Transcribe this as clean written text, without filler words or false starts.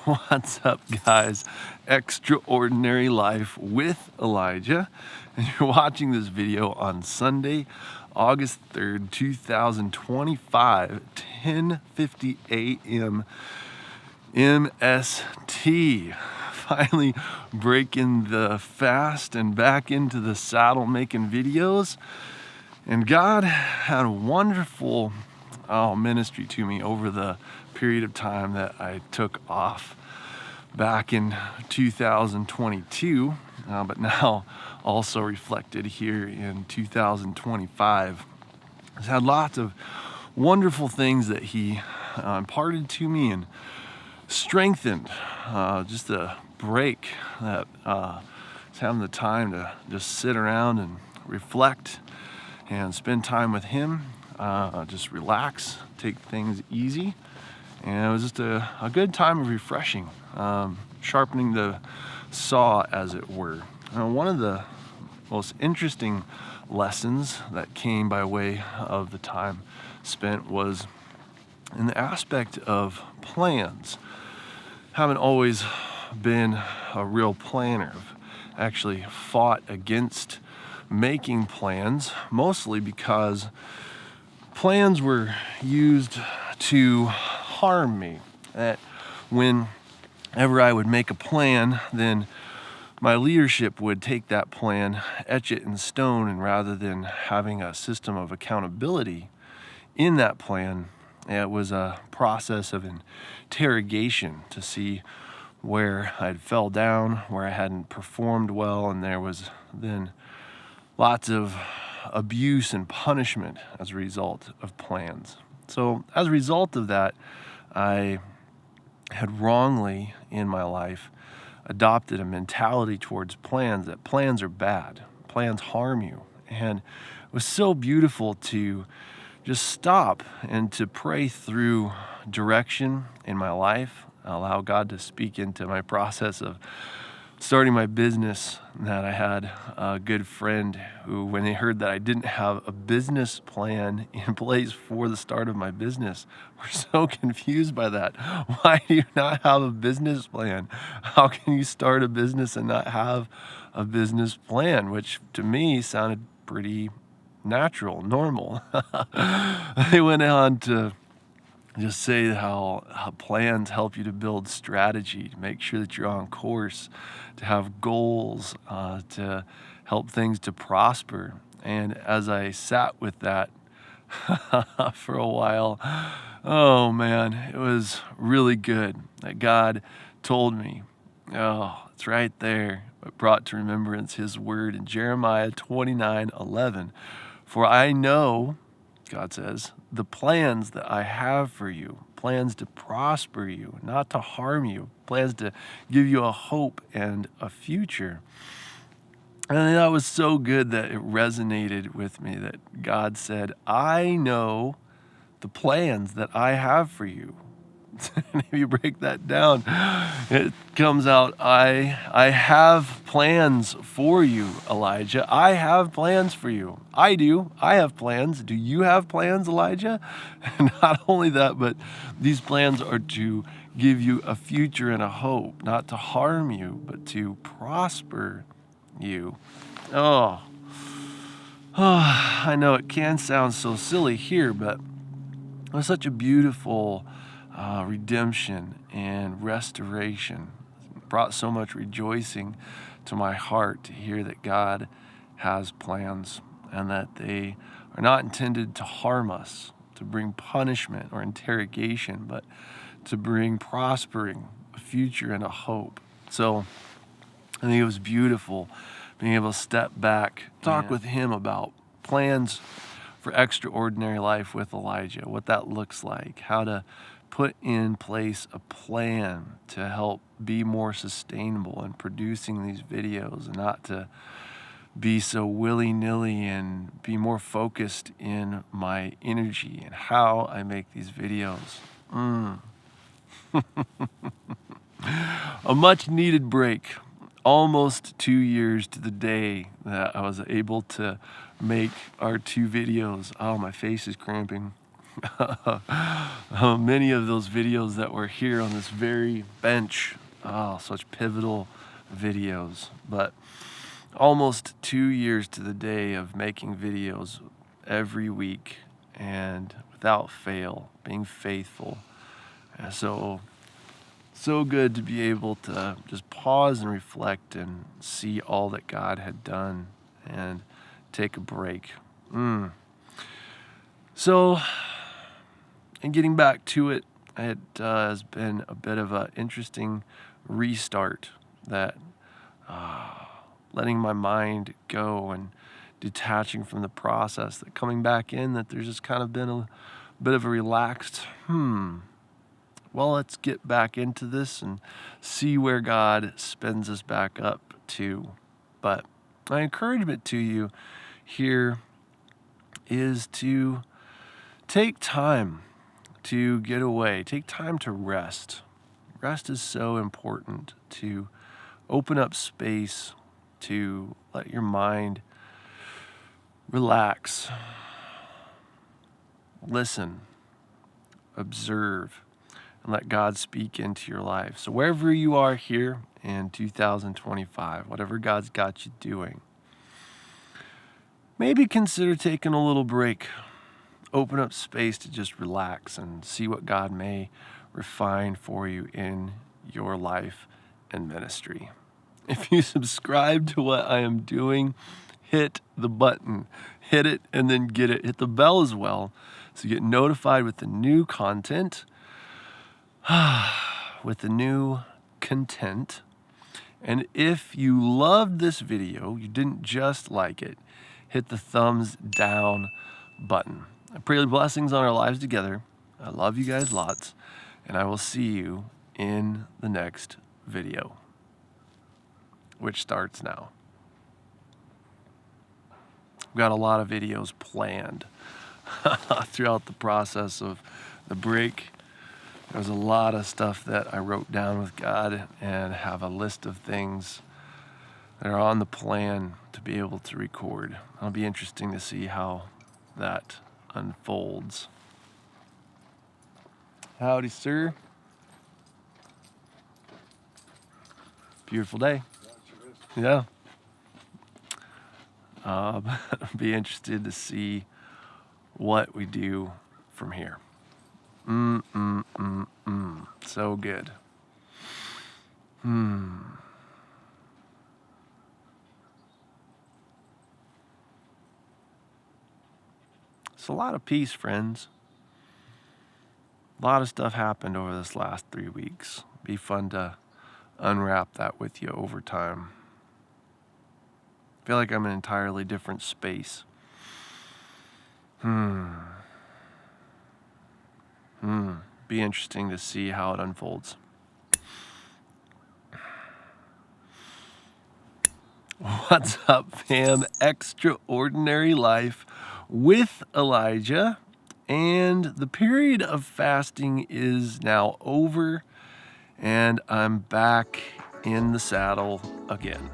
What's up, guys? Extraordinary Life with Elijah. And you're watching this video on Sunday, August 3rd, 2025, 10:50 a.m. MST. Finally breaking the fast and back into the saddle making videos. And God had a wonderful ministry to me over the period of time that I took off back in 2022, but now also reflected here in 2025. I've had lots of wonderful things that He imparted to me and strengthened. Just a break that just having the time to just sit around and reflect and spend time with Him, just relax, take things easy. And it was just a good time of refreshing, sharpening the saw, as it were. One of the most interesting lessons that came by way of the time spent was in the aspect of plans. Haven't always been a real planner. I've actually fought against making plans, mostly because plans were used to harm me. That whenever I would make a plan, then my leadership would take that plan, etch it in stone, and rather than having a system of accountability in that plan, it was a process of interrogation to see where I'd fell down, where I hadn't performed well, and there was then lots of abuse and punishment as a result of plans. So as a result of that, I had wrongly in my life adopted a mentality towards plans that plans are bad, plans harm you. And it was so beautiful to just stop and to pray through direction in my life, allow God to speak into my process of starting my business. That I had a good friend who, when they heard that I didn't have a business plan in place for the start of my business, were so confused by that. Why do you not have a business plan? How can you start a business and not have a business plan? Which to me sounded pretty natural, normal. They went on to just say how plans help you to build strategy, to make sure that you're on course, to have goals, to help things to prosper. And as I sat with that for a while, oh man, it was really good that God told me, oh, it's right there. It brought to remembrance His word in Jeremiah 29:11. For I know, God says, the plans that I have for you, plans to prosper you, not to harm you, plans to give you a hope and a future. And that was so good that it resonated with me that God said, I know the plans that I have for you. And if you break that down, it comes out, I have plans for you, Elijah. I have plans for you. I do. I have plans. Do you have plans, Elijah? And not only that, but these plans are to give you a future and a hope, not to harm you, but to prosper you. Oh, I know it can sound so silly here, but it was such a beautiful redemption and restoration. It brought so much rejoicing to my heart to hear that God has plans and that they are not intended to harm us, to bring punishment or interrogation, but to bring prospering, a future and a hope. So I think it was beautiful being able to step back, talk with Him about plans for extraordinary life with Elijah, what that looks like, how to put in place a plan to help be more sustainable in producing these videos and not to be so willy-nilly and be more focused in my energy and how I make these videos. A much needed break. Almost 2 years to the day that I was able to make our 2 videos. Oh, my face is cramping. Many of those videos that were here on this very bench, such pivotal videos. But almost 2 years to the day of making videos every week and without fail, being faithful. And so good to be able to just pause and reflect and see all that God had done and take a break. So, and getting back to it, it has been a bit of an interesting restart, that letting my mind go and detaching from the process, that coming back in, that there's just kind of been a bit of a relaxed, well, let's get back into this and see where God spins us back up to. But my encouragement to you here is to take time to get away, take time to rest. Rest is so important, to open up space, to let your mind relax, listen, observe, and let God speak into your life. So wherever you are here in 2025, whatever God's got you doing, maybe consider taking a little break. Open up space to just relax and see what God may refine for you in your life and ministry. If you subscribe to what I am doing, hit the button, hit it, and then hit the bell as well, so you get notified with the new content, with the new content. And if you loved this video, you didn't just like it, hit the thumbs down button. I pray blessings on our lives together. I love you guys lots, and I will see you in the next video, which starts now. We've got a lot of videos planned throughout the process of the break. There's a lot of stuff that I wrote down with God and have a list of things that are on the plan to be able to record. It'll be interesting to see how that unfolds. Howdy, sir. Beautiful day. Yeah. Be interested to see what we do from here. So good. It's a lot of peace, friends. A lot of stuff happened over this last 3 weeks. Be fun to unwrap that with you over time. I feel like I'm in an entirely different space. Be interesting to see how it unfolds. What's up, fam? Extraordinary Life with Elijah. And the period of fasting is now over, and I'm back in the saddle again.